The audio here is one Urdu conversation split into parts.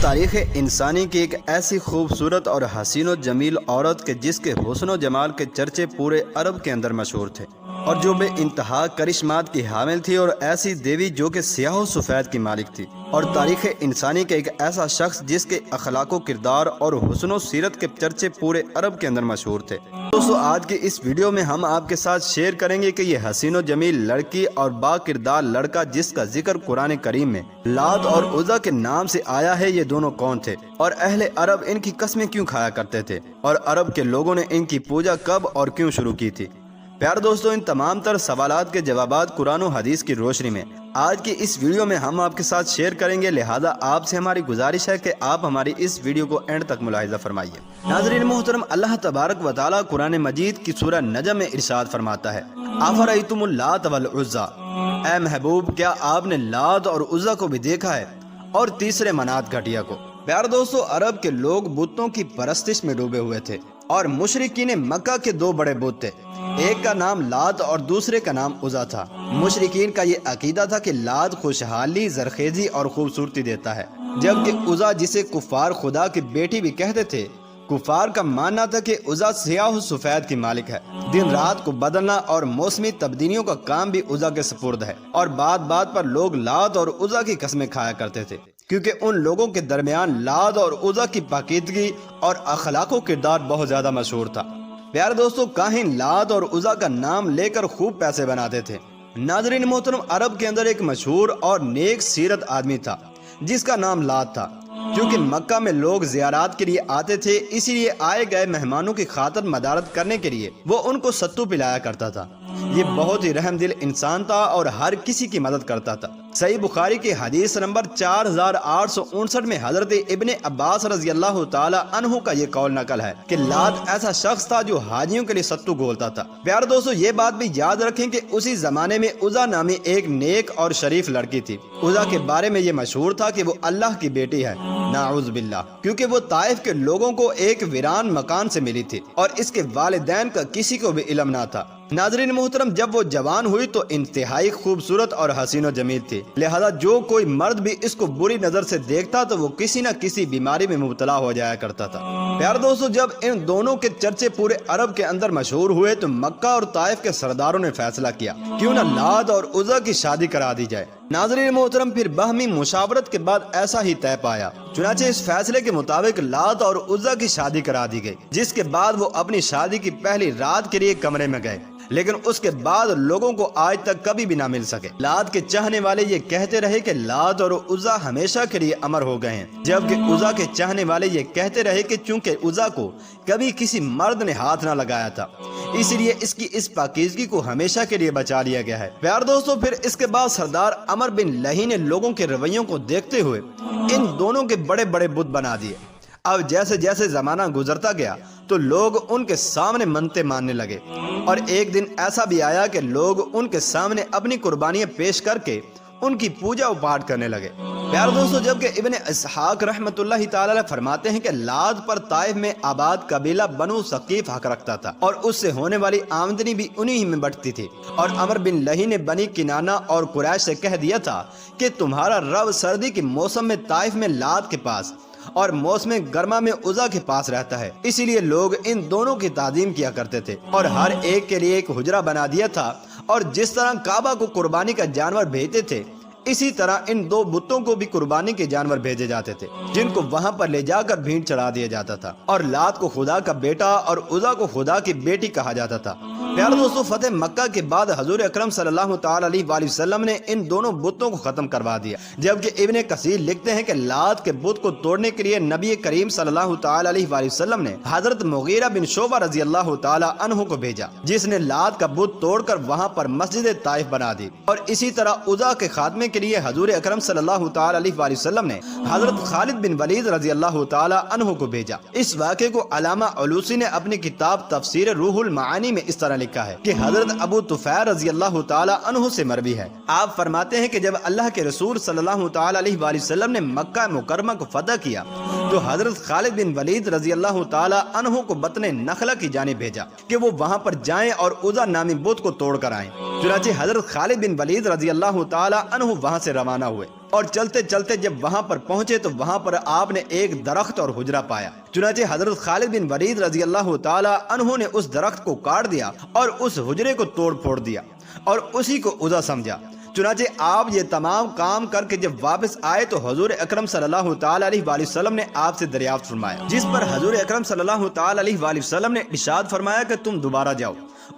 تاریخ انسانی کی ایک ایسی خوبصورت اور حسین و جمیل عورت جس کے حسن و جمال کے چرچے پورے عرب کے اندر مشہور تھے، اور جو بے انتہا کرشمات کی حامل تھی، اور ایسی دیوی جو کہ سیاہ و سفید کی مالک تھی، اور تاریخ انسانی کا ایک ایسا شخص جس کے اخلاق و کردار اور حسن و سیرت کے چرچے پورے عرب کے اندر مشہور تھے۔ دوستو، آج کی اس ویڈیو میں ہم آپ کے ساتھ شیئر کریں گے کہ یہ حسین و جمیل لڑکی اور با کردار لڑکا جس کا ذکر قرآن کریم میں لات اور عزا کے نام سے آیا ہے، یہ دونوں کون تھے، اور اہل عرب ان کی قسمیں کیوں کھایا کرتے تھے، اور عرب کے لوگوں نے ان کی پوجا کب اور کیوں شروع کی تھی۔ پیارے دوستو، ان تمام تر سوالات کے جوابات قرآن و حدیث کی روشنی میں آج کی اس ویڈیو میں ہم آپ کے ساتھ شیئر کریں گے، لہذا آپ سے ہماری گزارش ہے کہ آپ ہماری اس ویڈیو کو اینڈ تک ملاحظہ فرمائیے۔ ناظرین محترم، اللہ تبارک و تعالیٰ قرآن مجید کی سورہ نجم میں ارشاد فرماتا ہے، افرأیتم اللات والعزیٰ، اے محبوب کیا آپ نے لات اور عزا کو بھی دیکھا ہے، اور تیسرے منات گھٹیا کو۔ پیارے دوستو، عرب کے لوگ بتوں کی پرستش میں ڈوبے ہوئے تھے، اور مشرکین مکہ کے دو بڑے بت تھے، ایک کا نام لات اور دوسرے کا نام عزا تھا۔ مشرکین کا یہ عقیدہ تھا کہ لات خوشحالی، زرخیزی اور خوبصورتی دیتا ہے، جبکہ عزا جسے کفار خدا کی بیٹی بھی کہتے تھے، کفار کا ماننا تھا کہ عزا سیاہ و سفید کی مالک ہے، دن رات کو بدلنا اور موسمی تبدیلیوں کا کام بھی عزا کے سپرد ہے، اور بات بات پر لوگ لات اور عزا کی قسمیں کھایا کرتے تھے، کیونکہ ان لوگوں کے درمیان لات اور عزا کی پاکیزگی اور اخلاق و کردار بہت زیادہ مشہور تھا۔ پیارے دوستو، کاہن لات اور عزا کا نام لے کر خوب پیسے بناتے تھے۔ ناظرین محترم، عرب کے اندر ایک مشہور اور نیک سیرت آدمی تھا جس کا نام لات تھا۔ کیونکہ مکہ میں لوگ زیارات کے لیے آتے تھے، اسی لیے آئے گئے مہمانوں کی خاطر مدارت کرنے کے لیے وہ ان کو ستو پلایا کرتا تھا۔ یہ بہت ہی رحم دل انسان تھا اور ہر کسی کی مدد کرتا تھا۔ صحیح بخاری کی حدیث نمبر 4859 میں حضرت ابن عباس رضی اللہ تعالی عنہ کا یہ قول نقل ہے کہ لات ایسا شخص تھا جو حاجیوں کے لیے ستو گھولتا تھا۔ پیارے دوستو، یہ بات بھی یاد رکھیں کہ اسی زمانے میں عزا نامی ایک نیک اور شریف لڑکی تھی۔ عزا کے بارے میں یہ مشہور تھا کہ وہ اللہ کی بیٹی ہے، نعوذ باللہ، کیونکہ وہ طائف کے لوگوں کو ایک ویران مکان سے ملی تھی، اور اس کے والدین کا کسی کو بھی علم نہ تھا۔ ناظرین محترم، جب وہ جوان ہوئی تو انتہائی خوبصورت اور حسین و جمیل تھی، لہذا جو کوئی مرد بھی اس کو بری نظر سے دیکھتا تو وہ کسی نہ کسی بیماری میں مبتلا ہو جایا کرتا تھا۔ پیارے دوستو، جب ان دونوں کے چرچے پورے عرب کے اندر مشہور ہوئے تو مکہ اور طائف کے سرداروں نے فیصلہ کیا کیوں نہ لات اور عزا کی شادی کرا دی جائے۔ ناظرین محترم، پھر باہمی مشاورت کے بعد ایسا ہی طے پایا، چنانچہ اس فیصلے کے مطابق لات اور عزا کی شادی کرا دی گئی، جس کے بعد وہ اپنی شادی کی پہلی رات کے لیے کمرے میں گئے، لیکن اس کے بعد لوگوں کو آج تک کبھی بھی نہ مل سکے۔ لات کے چاہنے والے یہ کہتے رہے کہ لات اور عزا ہمیشہ کے لیے امر ہو گئے ہیں، جبکہ عزا کے چاہنے والے یہ کہتے رہے کہ چونکہ عزا کو کبھی کسی مرد نے ہاتھ نہ لگایا تھا، اسی لیے اس کی اس پاکیزگی کو ہمیشہ کے لیے بچا لیا گیا ہے۔ پیارے دوستو، پھر اس کے بعد سردار عمر بن لہی نے لوگوں کے رویوں کو دیکھتے ہوئے ان دونوں کے بڑے بڑے بت بنا دیے۔ اب جیسے جیسے زمانہ گزرتا گیا تو لوگ ان کے سامنے منتیں ماننے لگے، اور ایک دن ایسا بھی آیا کہ لوگ ان کے سامنے اپنی قربانیاں پیش کر کے ان کی پوجا و پاٹ کرنے لگے۔ پیارے دوستو، جبکہ ابن اسحاق رحمۃ اللہ تعالی فرماتے ہیں کہ لات پر طائف میں آباد قبیلہ بنو ثقیف حق رکھتا تھا، اور اس سے ہونے والی آمدنی بھی انہی میں بٹتی تھی، اور عمر بن لہی نے بنی کنانہ اور قریش سے کہہ دیا تھا کہ تمہارا رب سردی کے موسم میں طائف میں لات کے پاس اور موسم گرما میں عزا کے پاس رہتا ہے، اسی لیے لوگ ان دونوں کی تعظیم کیا کرتے تھے، اور ہر ایک کے لیے ایک حجرہ بنا دیا تھا، اور جس طرح کعبہ کو قربانی کا جانور بھیجتے تھے اسی طرح ان دو بتوں کو بھی قربانی کے جانور بھیجے جاتے تھے، جن کو وہاں پر لے جا کر بھینٹ چڑھا دیا جاتا تھا، اور لات کو خدا کا بیٹا اور عزا کو خدا کی بیٹی کہا جاتا تھا۔ پیارے دوستو، فتح مکہ کے بعد حضور اکرم صلی اللہ تعالی علیہ وآلہ وسلم نے ان دونوں بتوں کو ختم کروا دیا، جبکہ ابن کثیر لکھتے ہیں کہ لات کے بت کو توڑنے کے لیے نبی کریم صلی اللہ تعالی علیہ وآلہ وسلم نے حضرت مغیرہ بن شعبہ رضی اللہ تعالی عنہ کو بھیجا، جس نے لات کا بت توڑ کر وہاں پر مسجد طائف بنا دی، اور اسی طرح عزا کے خاتمے کے لیے حضور اکرم صلی اللہ تعالی علیہ وآلہ وسلم نے حضرت خالد بن ولید رضی اللہ تعالی عنہ کو بھیجا۔ اس واقعے کو علامہ علوسی نے اپنی کتاب تفسیر روح المعانی میں اس طرح لکھا ہے کہ حضرت ابو طفیل رضی اللہ تعالی عنہ سے مروی ہے، آپ فرماتے ہیں کہ جب اللہ کے رسول صلی اللہ تعالی علیہ وآلہ وسلم نے مکہ مکرمہ کو فتح کیا تو حضرت خالد بن ولید رضی اللہ تعالی عنہ کو بطن نخلہ کی جانب بھیجا کہ وہ وہاں پر جائیں اور عزا نامی بت کو توڑ کر آئیں۔ چنانچہ حضرت خالد بن ولید رضی اللہ تعالی عنہ وہاں سے روانہ ہوئے اور چلتے چلتے جب وہاں پر پہنچے تو وہاں پر آپ نے ایک درخت اور حجرہ پایا۔ چنانچہ حضرت خالد بن ولید رضی اللہ تعالی عنہ نے اس درخت کو کاٹ دیا اور اس حجرے کو توڑ پھوڑ دیا اور اسی کو عزا سمجھا۔ چنانچہ آپ یہ تمام کام کر کے جب واپس آئے تو حضور اکرم صلی اللہ تعالی علیہ وآلہ وسلم نے آپ سے دریافت فرمایا، جس پر حضور اکرم صلی اللہ تعالی علیہ وآلہ وسلم نے ارشاد فرمایا کہ تم دوبارہ جاؤ،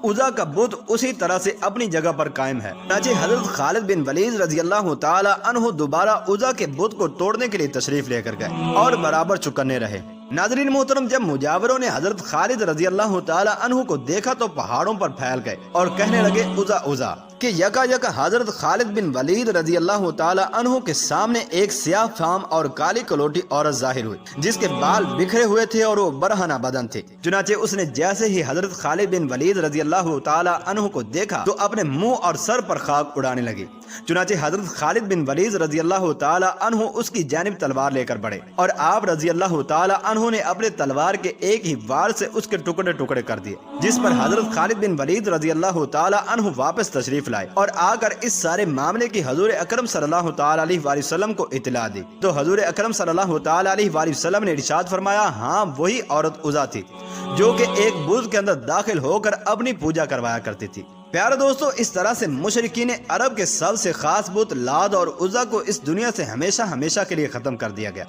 عزا کا بت اسی طرح سے اپنی جگہ پر قائم ہے۔ چنانچہ حضرت خالد بن ولید رضی اللہ تعالی عنہ دوبارہ عزا کے بت کو توڑنے کے لیے تشریف لے کر گئے اور برابر چکنے رہے۔ ناظرین محترم، جب مجاوروں نے حضرت خالد رضی اللہ تعالی عنہ کو دیکھا تو پہاڑوں پر پھیل گئے اور کہنے لگے عزا عزا، کہ یکا یکا حضرت خالد بن ولید رضی اللہ تعالی عنہ کے سامنے ایک سیاہ فام اور کالی کلوٹی عورت ظاہر ہوئی، جس کے بال بکھرے ہوئے تھے اور وہ برہنہ بدن تھے۔ چنانچہ اس نے جیسے ہی حضرت خالد بن ولید رضی اللہ تعالی عنہ کو دیکھا تو اپنے منہ اور سر پر خاک اڑانے لگی۔ چنانچہ حضرت خالد بن ولید رضی اللہ تعالی عنہ اس کی جانب تلوار لے کر بڑھے اور آپ رضی اللہ تعالی عنہ نے اپنے تلوار کے ایک ہی وار سے اس کے ٹکڑے ٹکڑے کر دیے، جس پر حضرت خالد بن ولید رضی اللہ تعالی عنہ واپس تشریف لائے اور آ کر اس سارے معاملے کی حضور اکرم صلی اللہ تعالی علیہ وآلہ وسلم کو اطلاع دی۔ تو حضور اکرم صلی اللہ تعالی علیہ وآلہ وسلم نے ارشاد فرمایا، ہاں وہی عورت عزا تھی جو کہ ایک بت کے اندر داخل ہو کر اپنی پوجا کروایا کرتی تھی۔ پیارے دوستو، اس طرح سے مشرکین عرب کے سب سے خاص بت لات اور عزا کو اس دنیا سے ہمیشہ ہمیشہ کے لیے ختم کر دیا گیا۔